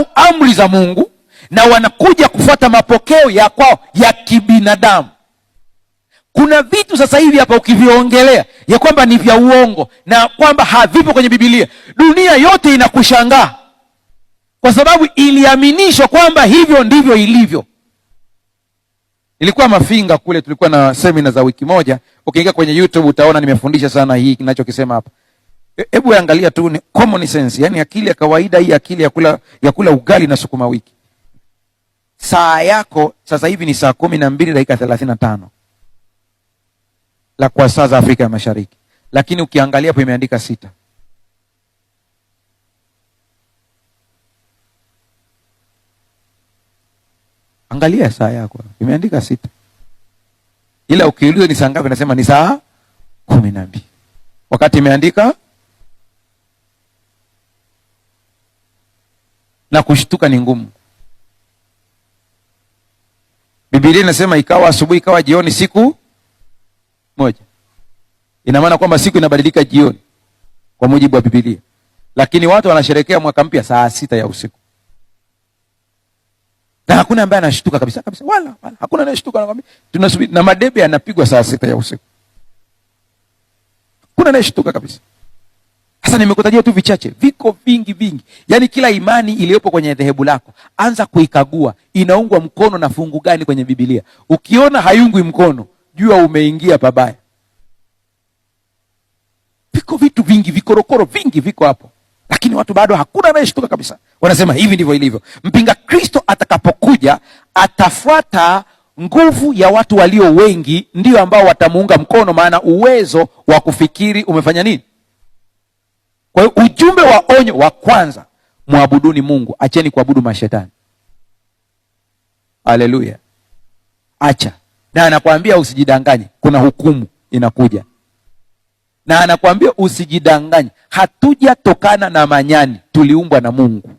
wanasahau amri za Mungu na wanakuja kufuata mapokeo ya kwao ya kibinadamu. Kuna vitu sasa hivi hapa ukiviongelea ya kwamba ni vya uongo na kwamba havipo kwenye Biblia, dunia yote inakushangaa kwa sababu iliaminishwa kwamba hivyo ndivyo ilivyo. Ilikuwa Mafinga kule, tulikuwa na semina za wiki moja. Ukiingia kwenye YouTube utaona nimefundisha sana hii ninachokisema hapa. Hebu angalia tu, ni common sense, yani akili ya kawaida hii, akili ya kula ugali na sukuma wiki. Saa yako sasa hivi ni saa 12:35 la kwa saa za Afrika ya Mashariki, lakini ukiangalia hapo imeandika 6. Angalia saa yako imeandika 6, ila ukiulizwa ni saa ngapi nasema ni saa 12 wakati imeandika. Na kushtuka ni ngumu. Biblia inasema ikawa asubuhi ikawa jioni siku moja. Ina maana kwamba siku inabadilika jioni kwa mujibu wa Biblia. Lakini watu wanasherehekea mwaka mpya saa 6 ya usiku. Na hakuna ambaye anashtuka kabisa. Wala hakuna anayeshtuka, anakuambia tunasubiri na madebe yanapigwa saa 6 ya usiku. Hakuna anayeshtuka kabisa. Sasa nimekutajia tu vichache, viko vingi. Yaani kila imani iliyopo kwenye dhehebu lako, anza kuikagua inaungwa mkono na fungu gani kwenye Biblia. Ukiona hayungwi mkono, jua umeingia pabaya. Viko vitu vingi, vikorokoro vingi viko hapo. Lakini watu bado hakuna anayeshtuka kabisa. Wanasema hivi ndivyo ilivyo. Mpinga Kristo atakapokuja atafuata nguvu ya watu walio wengi, ndio ambao watamuunga mkono, maana uwezo wa kufikiri umefanya nini? Kwa hiyo ujumbe wa onyo wa kwanza, muabuduni Mungu, acheni kuabudu mashetani. Haleluya. Acha. Na anakuambia usijidanganye, kuna hukumu inakuja. Na anakuambia usijidanganye, hatujatokana na manyani, tuliumbwa na Mungu.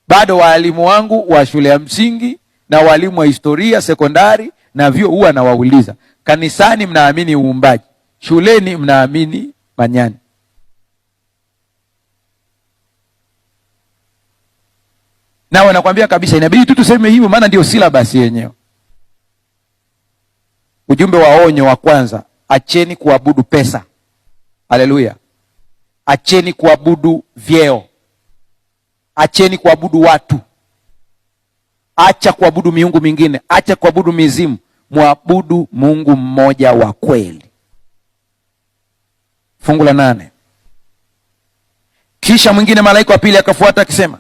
Bado walimu wangu wa shule ya msingi na walimu wa historia sekondari na vyuo huwa nawauliza, kanisani mnaamini uumbaji, shuleni mnaamini manyani? Na wanakuambia kabisa inabidi tu tuseme hivyo, maana ndio syllabus yenyewe. Ujumbe wa onyo wa kwanza, acheni kuabudu pesa. Haleluya. Acheni kuabudu vyeo. Acheni kuabudu watu. Acha kuabudu miungu mingine, acha kuabudu mizimu, muabudu Mungu mmoja wa kweli. Fungu la 8. Kisha mwingine malaika wa pili akafuata akisema,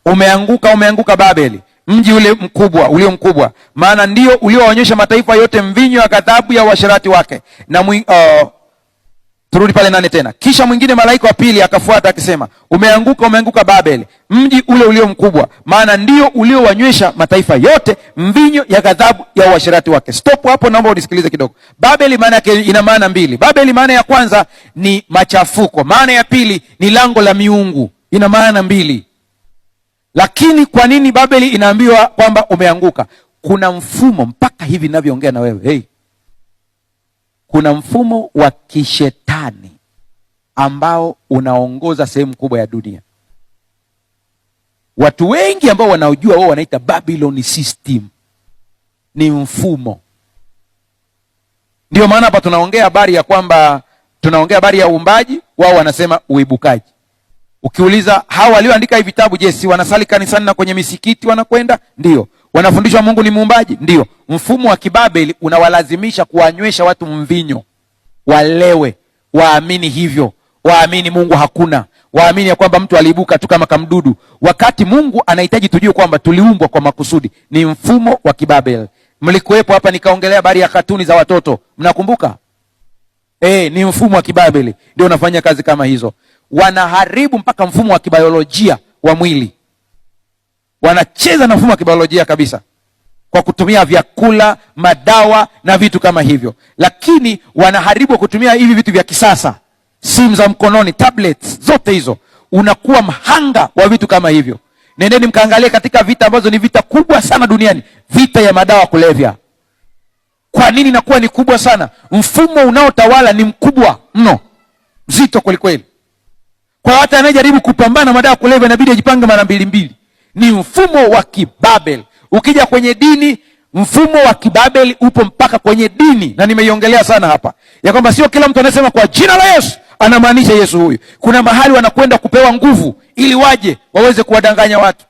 umeanguka Babeli, mji ule mkubwa, ulio mkubwa, maana ndio ulioonyesha mataifa yote mvinyo ya ghadhabu ya uasherati wake. Na turudi pale 8 tena. Kisha mwingine malaika wa pili akafuata akisema, umeanguka Babeli, mji ule ulio mkubwa, maana ndio ulioonyesha mataifa yote mvinyo ya ghadhabu ya uasherati wake. Stop hapo, naomba unisikilize kidogo. Babeli maana yake ina maana mbili. Babeli maana ya kwanza ni machafuko, maana ya pili ni lango la miungu. Ina maana mbili. Lakini kwa nini Babeli inaambiwa kwamba umeanguka? Kuna mfumo mpaka hivi ninavyoongea na wewe. Kuna mfumo wa kishetani ambao unaongoza sehemu kubwa ya dunia. Watu wengi ambao wanaojua wao wanaita Babylon system. Ni mfumo. Ndio maana hapa tunaongea habari ya kwamba tunaongea habari ya uumbaji, wao wanasema uibukaji. Ukiuliza hawa walioandika hivi vitabu, je, si wanasali kanisani na kwenye misikiti wanakwenda? Ndio. Wanafundishwa Mungu ni muumbaji? Ndio. Mfumo wa kibabeli unawalazimisha kuwanywesha watu mvinyo, walewe, waamini hivyo, waamini Mungu hakuna, waamini ya kwamba mtu aliibuka tu kama kamdudu, wakati Mungu anahitaji tujue kwamba tuliumbwa kwa makusudi. Ni mfumo wa kibabeli. Mlikuwepo hapa nikaongelea habari ya katuni za watoto, mnakumbuka? Ni mfumo wa kibabeli ndio unafanya kazi kama hizo. Wanaharibu mpaka mfumo wa kibiolojia wa mwili. Wanacheza na mfumo wa kibiolojia kabisa kwa kutumia vyakula, madawa na vitu kama hivyo. Lakini wanaharibu kutumia hivi vitu vya kisasa, simu za mkononi, tablets, zote hizo. Unakuwa mhanga wa vitu kama hivyo. Nendeni mkaangalie katika vita ambazo ni vita kubwa sana duniani, vita ya madawa kulevya. Kwa nini inakuwa ni kubwa sana? Mfumo unaotawala ni mkubwa mno, mzito kweli kweli. Kwa hata anayejaribu kupambana madawa kulevya inabidi ajipange mara mbili. Ni mfumo wa kibabel. Ukija kwenye dini, mfumo wa kibabel upo mpaka kwenye dini, na nimeiongelea sana hapa ya kwamba sio kila mtu anasema kwa jina la Yesu anamaanisha Yesu huyu. Kuna mahali wanakwenda kupewa nguvu ili waje waweze kuwadanganya watu.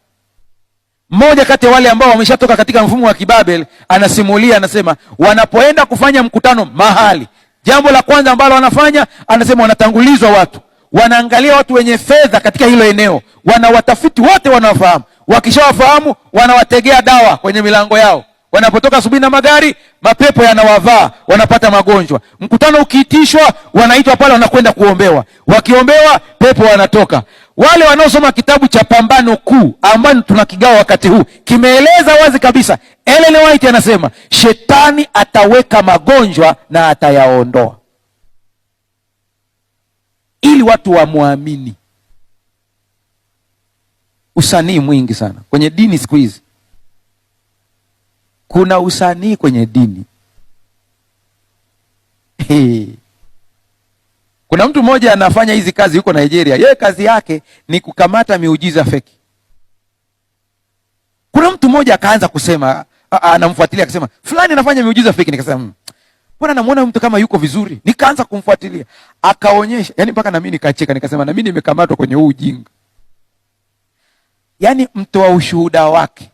Mmoja kati ya wale ambao wameshatoka katika mfumo wa kibabel anasimulia, anasema wanapoenda kufanya mkutano mahali, jambo la kwanza ambalo wanafanya, anasema wanatangulizwa watu, wanaangalia watu wenye fedha katika hilo eneo, wanawatafiti wote wanawafahamu. Wakishawafahamu wanawategea dawa kwenye milango yao. Wanapotoka asubuhi na magari, mapepo yanawavaa, wanapata magonjwa. Mkutano ukiitishwa, wanaitwa pale, wanakwenda kuombewa. Wakiombewa, pepo wanatoka. Wale wanaosoma kitabu cha Pambano Kuu ambacho tunakigawa wakati huu, kimeeleza wazi kabisa. Ellen White anasema shetani ataweka magonjwa na atayaondoa ili watu wamwamini. Usanii mwingi sana kwenye dini siku hizi. Kuna usanii kwenye dini. Kuna mtu mmoja anafanya hizi kazi huko Nigeria. Yeye kazi yake ni kukamata miujiza feki. Kuna mtu mmoja akaanza kusema, anamfuatilia akasema, fulani anafanya miujiza feki. Nikasema, mbona namuona mtu kama yuko vizuri? Nikaanza kumfuatilia. Akaonyesha, yani mpaka na mimi nikacheka, nikasema na mimi nimekamatwa kwenye huu ujinga. Yani mtoa ushuhuda wake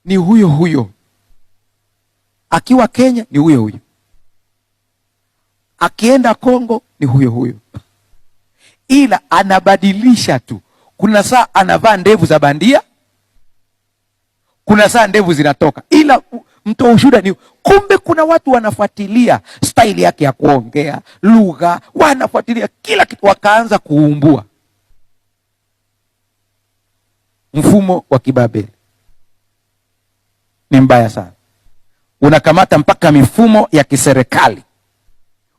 ni huyo huyo. Akiwa Kenya ni huyo huyo. Akienda Kongo ni huyo huyo. Ila anabadilisha tu. Kuna saa anavaa ndevu za bandia, kuna saa ndevu zinatoka. Ila mtoa ushuhuda ni, kumbe kuna watu wanafuatilia style yake ya kuongea, lugha, wanafuatilia kila kitu, wakaanza kuumbua. Mfumo wa kibabeli ni mbaya sana. Unakamata mpaka mifumo ya kiserikali.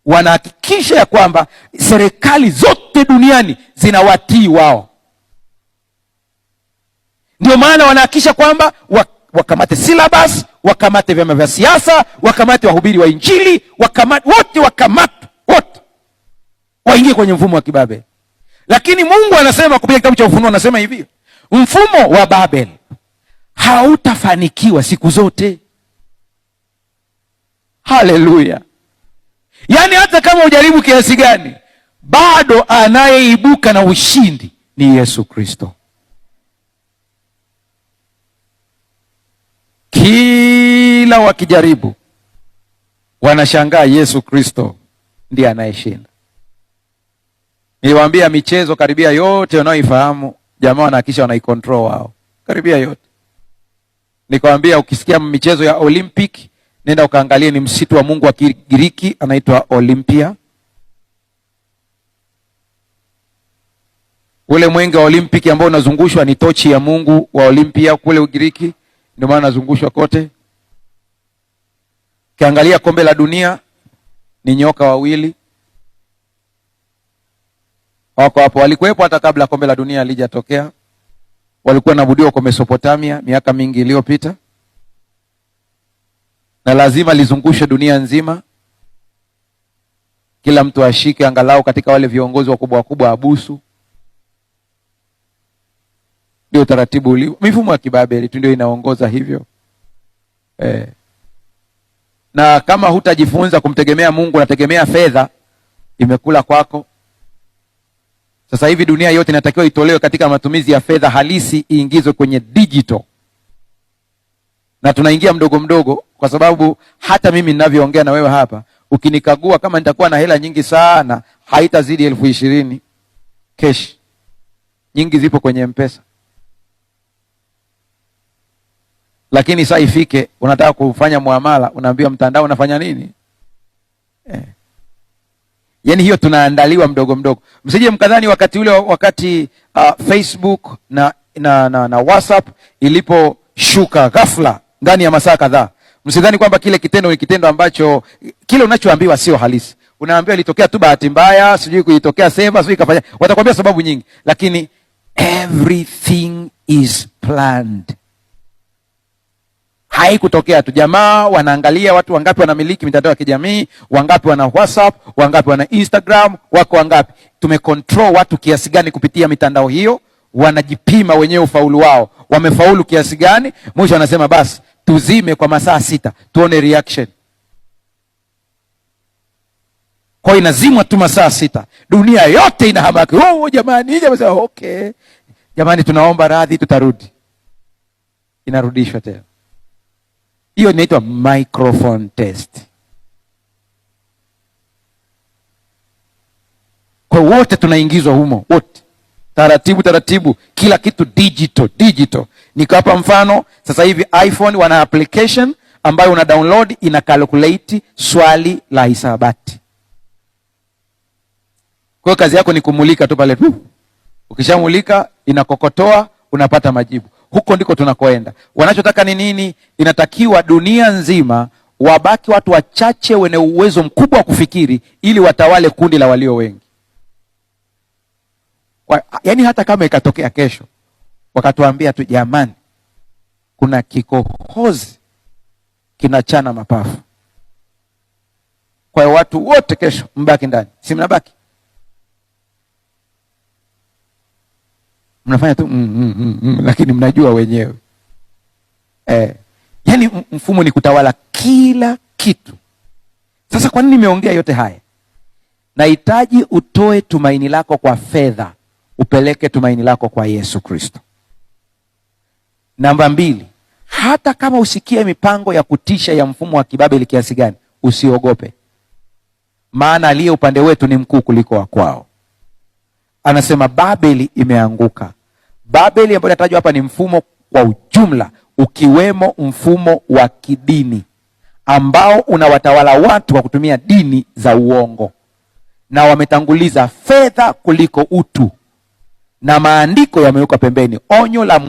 Wanahakikisha ya kwamba serikali zote duniani zinawatii wao. Ndio maana wanahakikisha kwamba wakamate syllabus, wakamate vyama vya siasa, wakamate wahubiri wa Injili, wakamate wote waingie kwenye mfumo wa kibabeli. Lakini Mungu anasema kupitia kitabu cha Ufunuo, anasema hivi, mfumo wa Babel hautafanikiwa siku zote. Haleluya. Yaani hata kama ujaribu kiasi gani, bado anayeibuka na ushindi ni Yesu Kristo. Kila wakijaribu, wanashangaa Yesu Kristo ndiye anayeshinda. Niliwaambia michezo karibia yote wanaoifahamu, jamaa wanahakisha wanaikontrol wao. Karibia yote. Nikwambia ukisikia michezo ya Olympic, nenda ukaangalie, ni msitu wa Mungu wa Kigiriki anaitwa Olympia. Ule mwenge wa Olympic ambao unazungushwa ni tochi ya Mungu wa Olympia kule Ugiriki, ndio maana unazungushwa kote. Kiangalia kombe la dunia ni nyoka wawili. Wako hapo, walikuwepo hata kabla kombe la dunia halijatokea. Walikuwa naabudiwa kwa Mesopotamia miaka mingi iliyopita. Na lazima lizungushe dunia nzima. Kila mtu ashike angalau katika wale viongozi wakubwa abusu. Ndio taratibu ulio. Mifumo ya kibabeli tu ndio inaongoza hivyo. Na kama hutajifunza kumtegemea Mungu, unategemea fedha, imekula kwako. Sasa hivi dunia yote inatakiwa itolewe katika matumizi ya fedha halisi, iingizwe kwenye digital. Na tunaingia mdogo mdogo, kwa sababu hata mimi ninavyoongea na wewe hapa, ukinikagua kama nitakuwa na hela nyingi sana, haitazidi 20,000 cash. Nyingi zipo kwenye M-Pesa. Lakini saa ifike unataka kufanya muamala, unaambiwa mtandao unafanya nini? Yaani hiyo tunaandaliwa mdogo mdogo. Msije mkadhani wakati Facebook na WhatsApp iliposhuka ghafla ndani ya masaa kadhaa, msidhani kwamba kile kitendo ni kitendo ambacho kile unachoambiwa sio halisi. Unaambiwa ilitokea tu bahati mbaya, sijui kuitokea seva, sijui kafanya. Watakwambia sababu nyingi, lakini everything is planned. Haikutokea tu. Jamaa wanaangalia watu wangapi wanamiliki mitandao ya kijamii, wangapi wana WhatsApp, wangapi wana Instagram, wako wangapi. Tumecontrol watu kiasi gani kupitia mitandao hiyo, wanajipima wenyewe ufaulu wao. Wamefaulu kiasi gani? Mwisho wanasema basi tuzime kwa masaa 6 tuone reaction. Kwa inazimwa tu masaa 6. Dunia yote inahamaki. Oh jamani, okay. Jamani tunaomba radhi, tutarudi. Inarudishwa tena. Hiyo inaitwa microphone test. Kwa wote tunaingizwa humo, wote. Taratibu, kila kitu digital. Nikapa mfano, sasa hivi iPhone wana application ambayo una download, ina calculate swali la hisabati. Kwa kazi yako ni kumulika tu pale tu. Ukishamulika inakokotoa, unapata majibu. Huko ndiko tunakoenda. Wanachotaka ni nini? Inatakiwa dunia nzima wabaki watu wachache wenye uwezo mkubwa wa kufikiri ili watawale kundi la walio wengi. Yaani hata kama ikatokea kesho wakatuambia tu jamani kuna kikohozi kinachana mapafu, kwa watu wote kesho mbaki ndani, si mnabaki? Mnafanya tu lakini mnajua wenyewe. Yaani mfumo ni kutawala kila kitu. Sasa kwa nini nimeongea yote haya? Nahitaji utoe tumaini lako kwa fedha, upeleke tumaini lako kwa Yesu Kristo. Namba 2, hata kama usikie mipango ya kutisha ya mfumo wa kibabeli kiasi gani, usiogope. Maana aliye upande wetu ni mkuu kuliko wa kwao. Anasema Babeli imeanguka. Babeli ambayo inatajwa hapa ni mfumo kwa ujumla, ukiwemo mfumo wa kidini ambao unawatawala watu kwa kutumia dini za uongo, na wametanguliza fedha kuliko utu, na maandiko yamewekwa pembeni. Onyo la